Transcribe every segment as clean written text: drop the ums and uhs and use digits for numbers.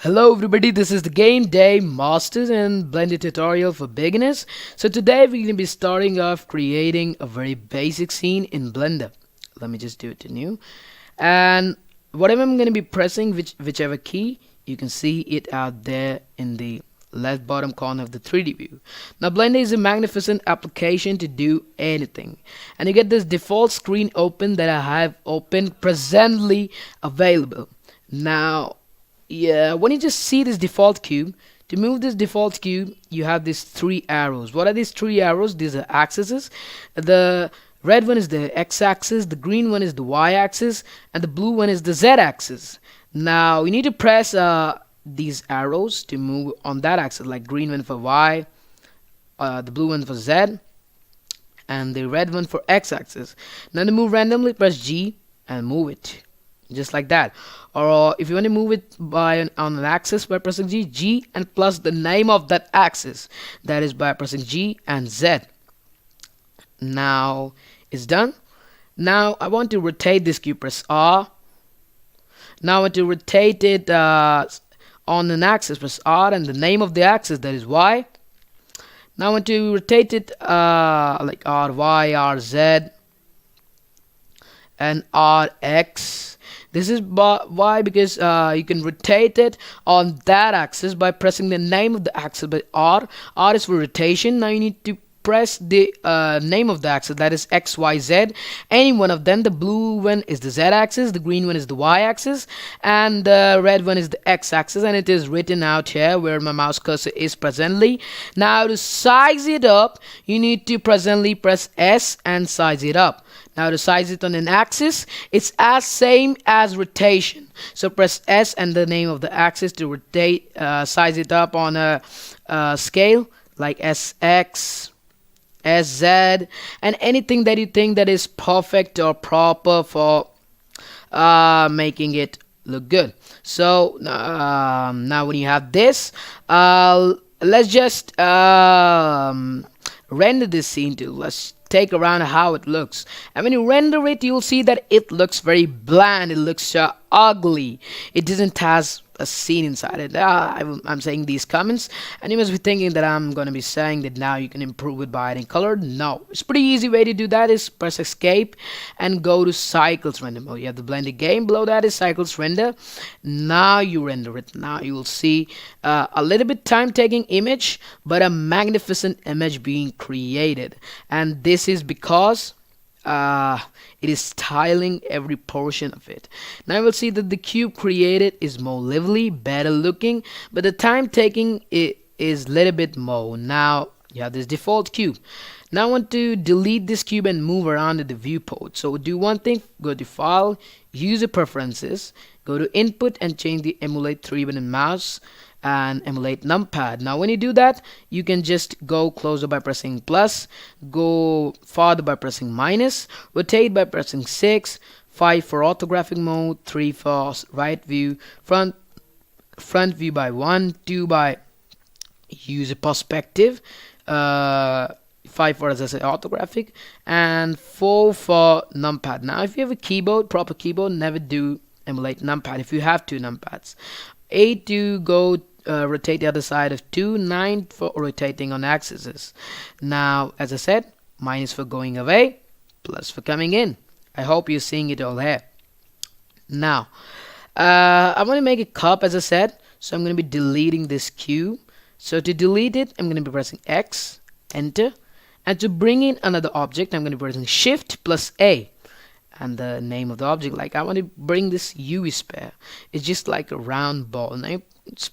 Hello everybody, this is the Game Day Masters and Blender tutorial for beginners. So today we're going to be starting off creating a very basic scene in Blender. Let me just do it to new. And whatever I'm going to be pressing, whichever key, you can see it out there in the left bottom corner of the 3D view. Now Blender is a magnificent application to do anything. And you get this default screen open that I have open presently available. Now when you just see this default cube, to move this default cube, you have these three arrows. What are these three arrows? These are axes. The red one is the x-axis, the green one is the y-axis, and the blue one is the z-axis. Now you need to press these arrows to move on that axis, like green one for y, the blue one for z, and the red one for x-axis. Now to move randomly, press G and move it. Just like that. Or if you want to move it on an axis by pressing G and plus the name of that axis, that is by pressing G and Z. Now it's done. Now I want to rotate this cube, press R. Now I want to rotate it on an axis, press R, and the name of the axis, that is Y. Now I want to rotate it like R, Y, R, Z, and R, X. This is why, because you can rotate it on that axis by pressing the name of the axis by R. R is for rotation. Now you need to press the name of the axis, that is X, Y, Z. Any one of them. The blue one is the Z axis, the green one is the Y axis, and the red one is the X axis, and it is written out here where my mouse cursor is presently. Now to size it up, you need to presently press S and size it up. Now to size it on an axis, it's as same as rotation. So press S and the name of the axis to rotate, size it up on a scale like SX, SZ, and anything that you think that is perfect or proper for making it look good. So now when you have this, let's just render this scene too. Let's take around how it looks, and when you render it, you'll see that it looks very bland. It looks ugly. It doesn't has a scene inside it. I'm saying these comments, and you must be thinking that I'm going to be saying that now you can improve it by adding color. No, it's pretty easy way to do that is press escape and go to cycles render mode. You have the blended game, below that is cycles render. Now you render it. Now you will see a little bit time taking image, but a magnificent image being created, and this is because it is styling every portion of it. Now you will see that the cube created is more lively, better looking, but the time taking is a little bit more. Now you have this default cube. Now I want to delete this cube and move around to the viewport. So do one thing, go to file, user preferences, go to input and change the emulate 3-button mouse and emulate numpad. Now when you do that, you can just go closer by pressing plus, go farther by pressing minus, rotate by pressing 6, 5 for orthographic mode, 3 for right view, front view by 1, 2 by user perspective, 5 for, as I said, orthographic, and 4 for numpad. Now if you have a keyboard, proper keyboard, never do emulate numpad if you have 2 numpads. 8 to go rotate the other side of 2, 9 for rotating on axes. Now as I said, minus for going away, plus for coming in. I hope you're seeing it all here. Now I want to make a cup, as I said, so I'm going to be deleting this cube. So to delete it, I'm going to be pressing X, enter, and to bring in another object, I'm going to be pressing shift plus A. And the name of the object, like I want to bring this UV sphere. It's just like a round ball. Now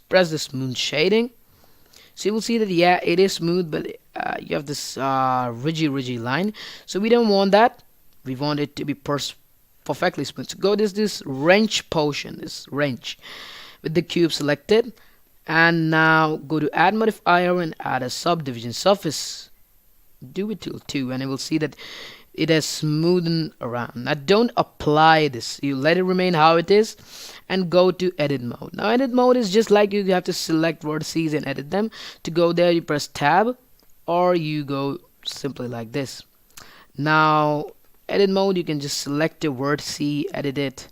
press the smooth shading. So you will see that yeah, it is smooth, but you have this ridgy line. So we don't want that. We want it to be perfectly smooth. So go this wrench portion, this wrench, with the cube selected, and now go to add modifier and add a subdivision surface. Do it till 2, and you will see that it has smoothened around. Now don't apply this, you let it remain how it is and go to edit mode. Now edit mode is just like you have to select vertices and edit them. To go there, you press tab, or you go simply like this. Now edit mode, you can just select a vertex, edit it,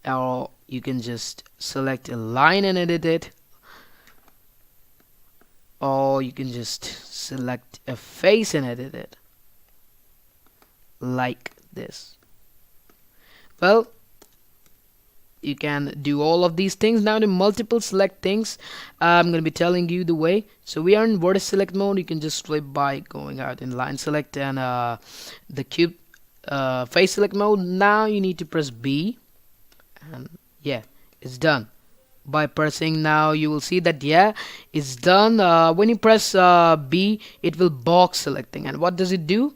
or you can just select a line and edit it, or you can just select a face and edit it like this. Well, you can do all of these things. Now the multiple select things, I'm going to be telling you the way. So we are in vertex select mode. You can just flip by going out in line select and the cube face select mode. Now you need to press B, and yeah, it's done. By pressing now, you will see that yeah, it's done. When you press B, it will box selecting. And what does it do?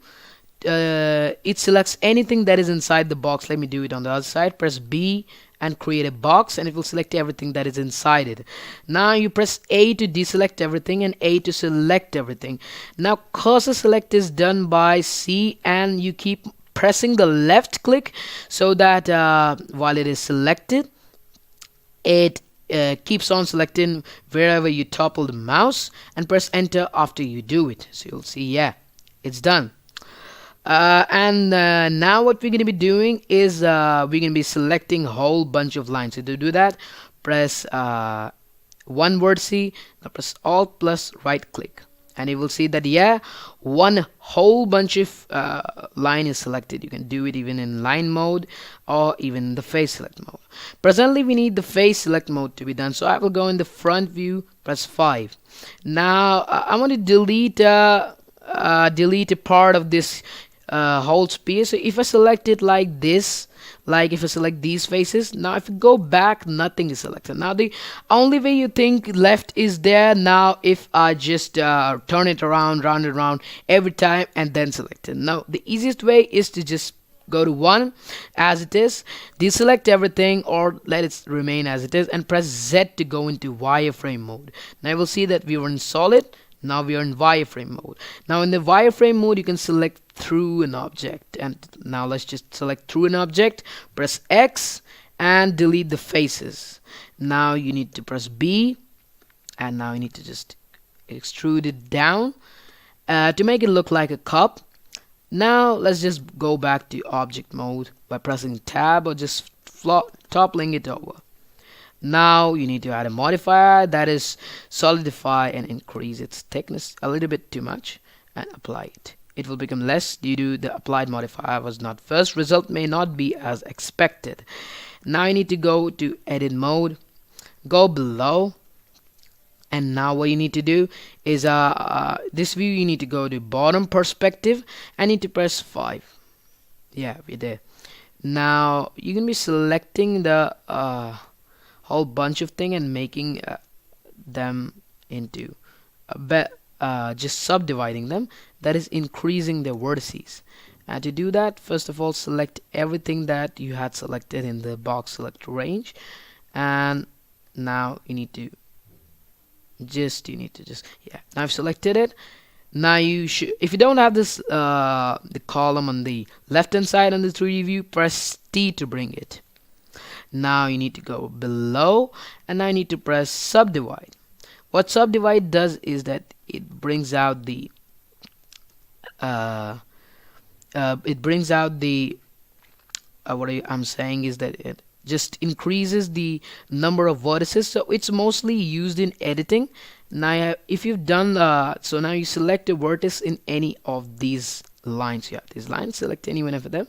It selects anything that is inside the box. Let me do it on the other side. Press B and create a box, and it will select everything that is inside it. Now you press A to deselect everything and A to select everything. Now cursor select is done by C, and you keep pressing the left click so that while it is selected, it keeps on selecting wherever you topple the mouse, and press enter after you do it. So you'll see, yeah, it's done. And now what we're going to be doing is we're going to be selecting a whole bunch of lines. So to do that, press one word C, now press Alt plus right click, and you will see that yeah, one whole bunch of line is selected. You can do it even in line mode or even the face select mode. Presently we need the face select mode to be done, so I will go in the front view, press 5. Now I want to delete a part of this whole space. So if I select it like this, like if I select these faces, now if you go back, nothing is selected. Now the only way you think left is there. Now if I just turn it around, round it around every time and then select it. Now the easiest way is to just go to 1 as it is, deselect everything, or let it remain as it is, and press Z to go into wireframe mode. Now you will see that we were in solid. Now we are in wireframe mode. Now in the wireframe mode, you can select through an object, and now let's just select through an object, press X and delete the faces. Now you need to press B, and now you need to just extrude it down to make it look like a cup. Now let's just go back to object mode by pressing tab or just toppling it over. Now you need to add a modifier, that is solidify, and increase its thickness a little bit too much and apply it. It will become less due to the applied modifier was not first. Result may not be as expected. Now you need to go to edit mode, go below, and now what you need to do is this view you need to go to bottom perspective and need to press 5. Yeah, we're there. Now you can be selecting the whole bunch of thing and making them into just subdividing them, that is increasing their vertices. And to do that, first of all, select everything that you had selected in the box select range, and now you need to just yeah, now I've selected it. Now you should, if you don't have this the column on the left hand side on the 3D view, press T to bring it. Now you need to go below, and now you need to press subdivide. What subdivide does is that it brings out the what I'm saying is that it just increases the number of vertices, so it's mostly used in editing. Now if you've done so now you select a vertex in any of these lines. You have these lines, select any one of them.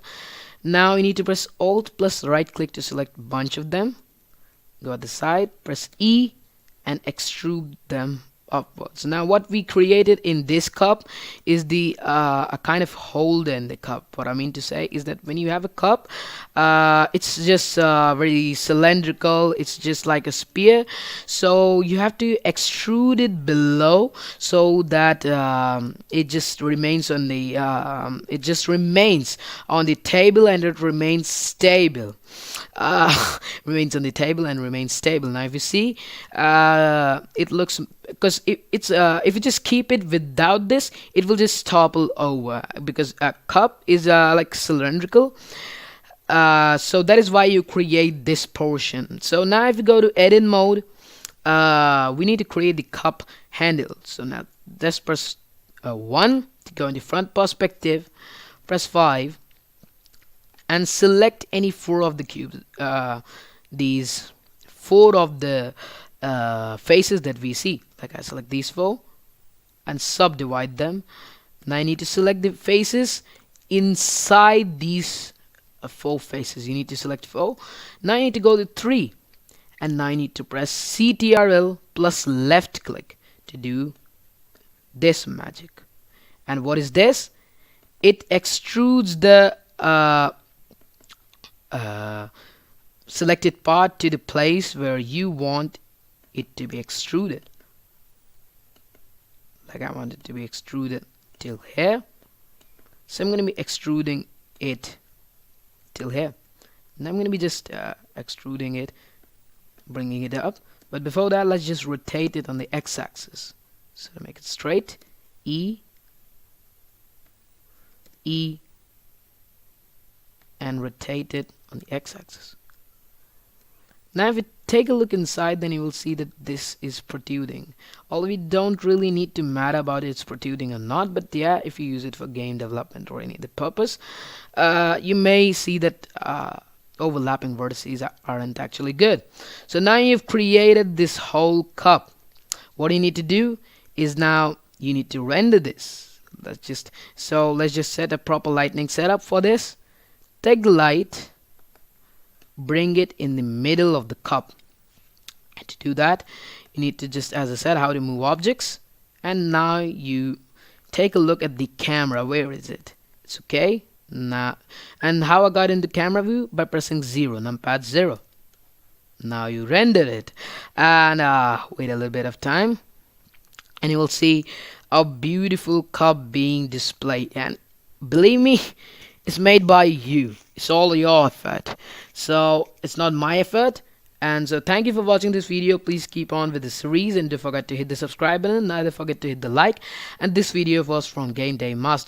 Now you need to press Alt plus right click to select a bunch of them, go at the side, press E and extrude them upwards. Now what we created in this cup is the a kind of hole in the cup. What I mean to say is that when you have a cup, it's just very cylindrical, it's just like a spear, so you have to extrude it below so that it just remains on the table and it remains stable. Remains on the table and remains stable. Now if you see, it looks, because if you just keep it without this, it will just topple over, because a cup is like cylindrical. So that is why you create this portion. So now if you go to edit mode, we need to create the cup handle. So now just press 1 to go in the front perspective, press 5 and select any 4 of the cubes. these four of the faces that we see. Like I select these four and subdivide them. Now I need to select the faces inside these four faces. You need to select four. Now I need to go to 3, and now I need to press CTRL plus left click to do this magic. And what is this? It extrudes the selected part to the place where you want it to be extruded. Like I want it to be extruded till here, so I'm going to be extruding it till here. And I'm going to be just extruding it, bringing it up. But before that, let's just rotate it on the x-axis. So to make it straight, E, E, and rotate it on the x-axis. Now if you take a look inside, then you will see that this is protruding. Although we don't really need to matter about it's protruding or not, but yeah, if you use it for game development or any other purpose, you may see that overlapping vertices aren't actually good. So now you've created this whole cup. What you need to do is now you need to render this. Let's just set a proper lighting setup for this. Take the light, bring it in the middle of the cup. And to do that, you need to just, as I said, how to move objects. And now you take a look at the camera. Where is it? It's okay. Now, and how I got into camera view? By pressing 0, numpad 0. Now you render it, and wait a little bit of time, and you will see a beautiful cup being displayed. And believe me, it's made by you. It's all your effort, so it's not my effort. And so thank you for watching this video. Please keep on with the series, and don't forget to hit the subscribe button, neither forget to hit the like. And this video was from Game Day Master.